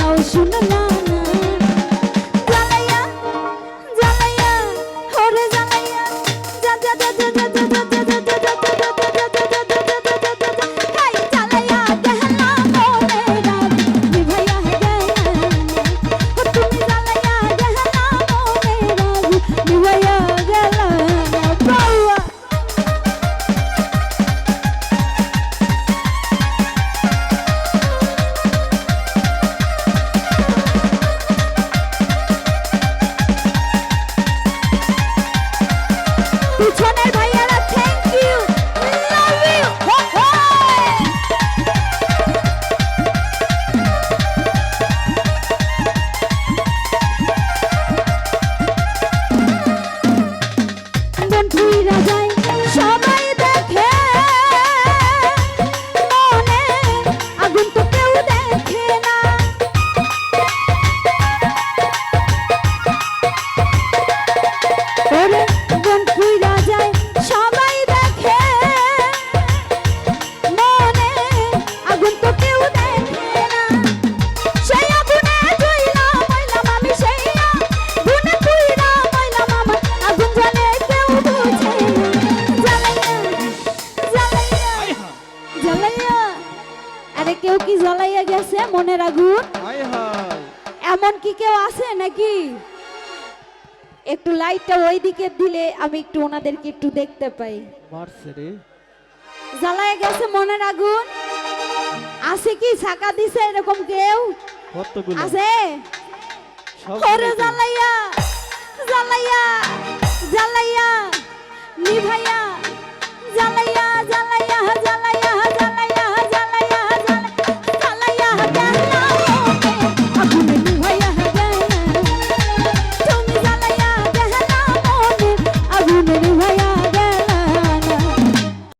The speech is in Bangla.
নাও শুনো না না জ্বালাইয়া জ্বালাইয়া ওরে জ্বালাইয়া যা যা যা যা যা যা যা যা যা যা পিছনের ভাইয়ারা থ্যাংক ইউ লাভ ইউ মন ফুইরা যায় সবাই দেখে মনে আগুন তো কেউ দেখে না ওরে মন ফুইরা যায় সবাই দেখে মনে আগুন তো কেউ দেখে না সেই আগুনে জ্বলা মইলাম আমি সেই আগুনে পুইরা মইলাম আমার আগুন জ্বলে কেউ বুঝে না জ্বালাইয়া জ্বালাইয়া আরে কেউ কি জ্বলাইয়া গেছে মনের আগুন এমন কি কেউ আছে নাকি একটু লাইটটা ওই দিকে দিলে আমি একটু ওনাদেরকে একটু দেখতে পাই মারছে রে জ্বালায় গেছে মনের আগুন আছে কি ছাকা দিছে এরকম কেউ কতগুলো আছে সব ওরে জ্বালাইয়া জ্বালাইয়া